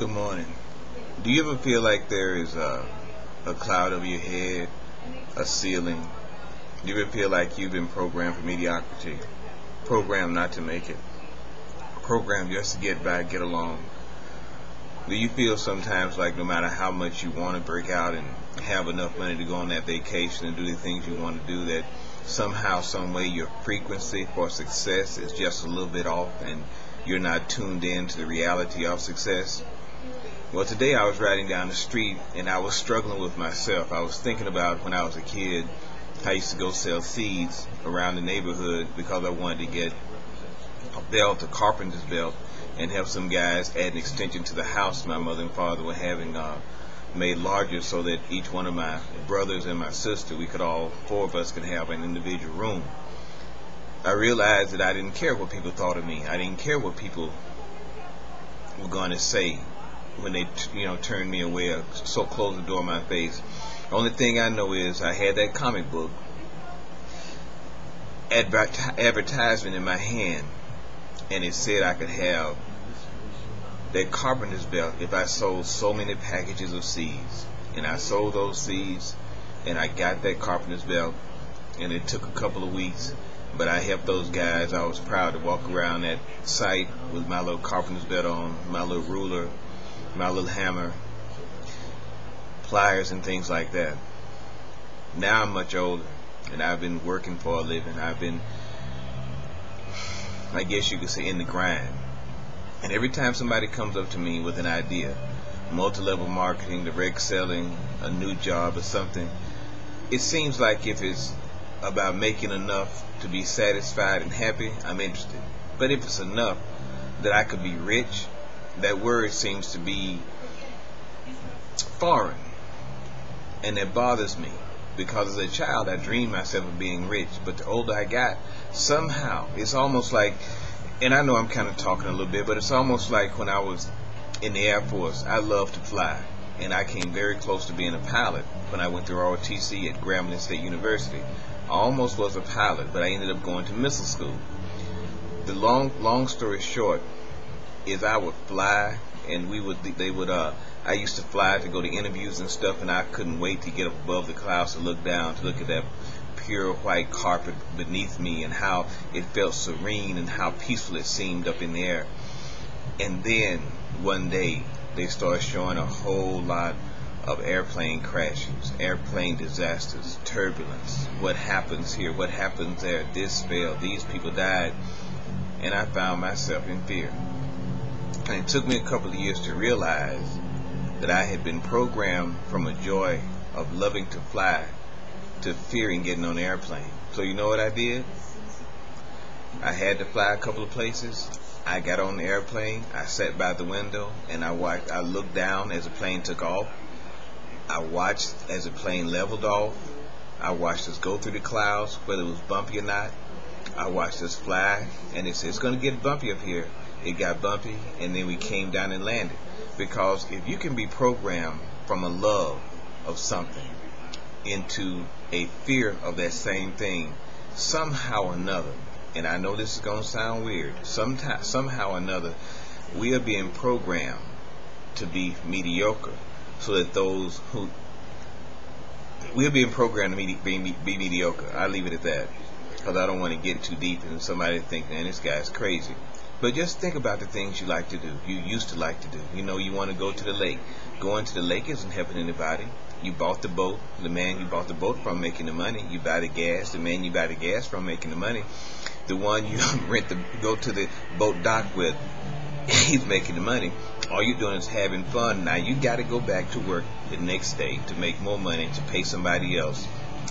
Good morning. Do you ever feel like there is a cloud over your head, a ceiling? Do you ever feel like you've been programmed for mediocrity, programmed not to make it, programmed just to get by, get along? Do you feel sometimes like no matter how much you want to break out and have enough money to go on that vacation and do the things you want to do, that somehow, some way your frequency for success is just a little bit off and you're not tuned in to the reality of success? Well, today I was riding down the street and I was struggling with myself. I was thinking about when I was a kid, I used to go sell seeds around the neighborhood because I wanted to get a belt, a carpenter's belt, and help some guys add an extension to the house my mother and father were having made larger so that each one of my brothers and my sister, four of us could have an individual room. I realized that I didn't care what people thought of me. I didn't care what people were going to say when they turned me away or so closed the door in my face. The only thing I know is I had that comic book advertisement in my hand, and it said I could have that carpenter's belt if I sold so many packages of seeds. And I sold those seeds and I got that carpenter's belt, and it took a couple of weeks, but I helped those guys. I was proud to walk around that site with my little carpenter's belt on, my little ruler, my little hammer, pliers and things like that. Now I'm much older and I've been working for a living. I've been, I guess you could say, in the grind. And every time somebody comes up to me with an idea, multi-level marketing, direct selling, a new job or something, it seems like if it's about making enough to be satisfied and happy, I'm interested. But if it's enough that I could be rich, that word seems to be foreign, and that bothers me, because as a child I dreamed myself of being rich, but the older I got, somehow it's almost like, and I know I'm kind of talking a little bit, but it's almost like when I was in the Air Force. I loved to fly, and I came very close to being a pilot when I went through ROTC at Grambling State University. I almost was a pilot, but I ended up going to missile school. The long story short is I would fly, and I used to fly to go to interviews and stuff, and I couldn't wait to get up above the clouds to look down, to look at that pure white carpet beneath me and how it felt serene and how peaceful it seemed up in the air. And then one day they started showing a whole lot of airplane crashes, airplane disasters, turbulence, what happens here, what happens there, this failed, these people died, and I found myself in fear. And it took me a couple of years to realize that I had been programmed from a joy of loving to fly to fearing getting on an airplane. So you know what I did? I had to fly a couple of places. I got on the airplane, I sat by the window, and I looked down as the plane took off. I watched as the plane leveled off. I watched us go through the clouds, whether it was bumpy or not. I watched us fly, and it said, it's going to get bumpy up here. It got bumpy, and then we came down and landed. Because if you can be programmed from a love of something into a fear of that same thing, somehow or another, and I know this is going to sound weird, somehow or another, we are being programmed to be mediocre, so that we're being programmed to be mediocre. I leave it at that, because I don't want to get too deep and somebody think, man, this guy's crazy. But just think about the things you like to do, you used to like to do. You know, you want to go to the lake. Going to the lake isn't helping anybody. You bought the boat, the man you bought the boat from making the money. You buy the gas, the man you buy the gas from making the money. The one you go to the boat dock with, he's making the money. All you're doing is having fun. Now you got to go back to work the next day to make more money, to pay somebody else,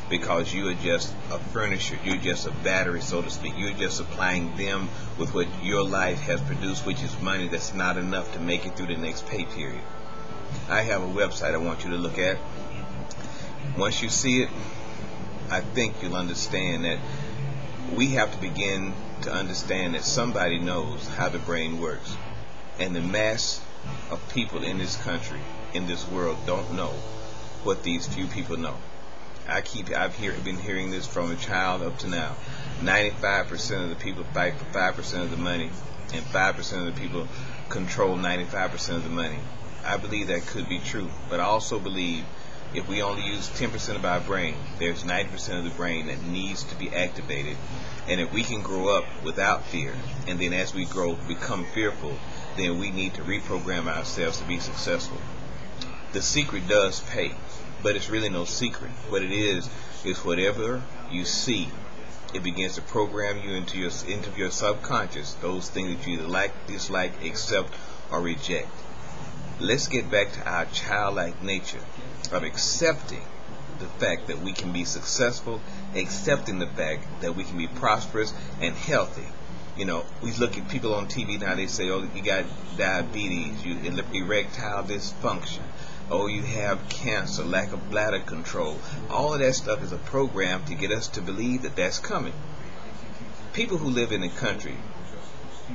because you are just a furniture, you're just a battery, so to speak. You're just supplying them with what your life has produced, which is money that's not enough to make it through the next pay period. I have a website I want you to look at. Once you see it, I think you'll understand that we have to begin to understand that somebody knows how the brain works. And the mass of people in this country, in this world, don't know what these few people know. I've been hearing this from a child up to now. 95% of the people fight for 5% of the money. and 5% of the people control 95% of the money. I believe that could be true, but I also believe if we only use 10% of our brain, there's 90% of the brain that needs to be activated. And if we can grow up without fear, and then as we grow, become fearful, then we need to reprogram ourselves to be successful. The secret does pay, but it's really no secret. What it is whatever you see, it begins to program you into your subconscious, those things that you either like, dislike, accept, or reject. Let's get back to our childlike nature of accepting the fact that we can be successful, accepting the fact that we can be prosperous and healthy. You know, we look at people on TV now, they say, oh, you got diabetes, you erectile dysfunction, oh, you have cancer, lack of bladder control. All of that stuff is a program to get us to believe that that's coming. People who live in the country,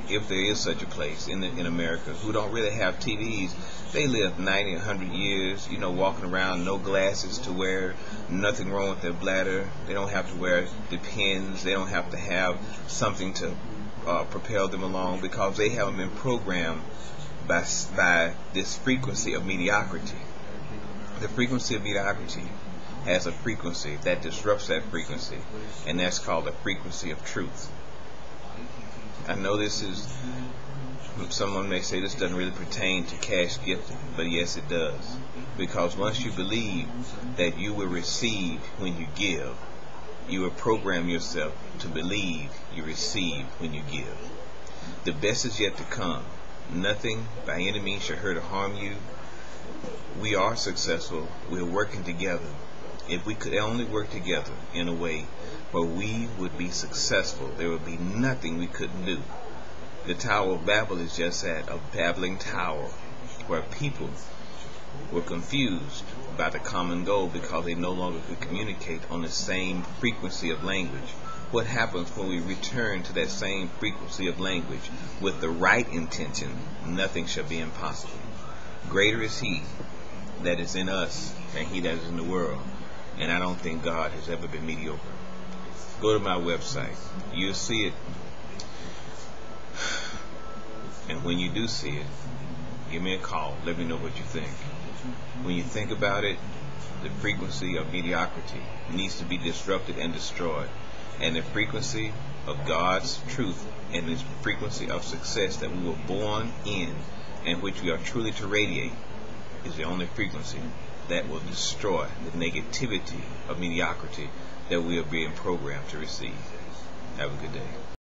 if there is such a place in America, who don't really have TVs, they live 90, 100 years, you know, walking around, no glasses to wear, nothing wrong with their bladder. They don't have to wear the pins. They don't have to have something to propel them along, because they haven't been programmed by this frequency of mediocrity. The frequency of mediocrity has a frequency that disrupts that frequency, and that's called the frequency of truth. I know this is, someone may say this doesn't really pertain to cash gifting, but yes it does. Because once you believe that you will receive when you give, you will program yourself to believe you receive when you give. The best is yet to come. Nothing by any means shall hurt or harm you. We are successful. We're working together. If we could only work together in a way where we would be successful, there would be nothing we couldn't do. The Tower of Babel is just that, a babbling tower, where people were confused by the common goal because they no longer could communicate on the same frequency of language. What happens when we return to that same frequency of language with the right intention? Nothing shall be impossible. Greater is He that is in us than he that is in the world. And I don't think God has ever been mediocre. Go to my website. You'll see it. And when you do see it, give me a call. Let me know what you think. When you think about it, the frequency of mediocrity needs to be disrupted and destroyed. And the frequency of God's truth and the frequency of success that we were born in and which we are truly to radiate is the only frequency that will destroy the negativity of mediocrity that we are being programmed to receive. Have a good day.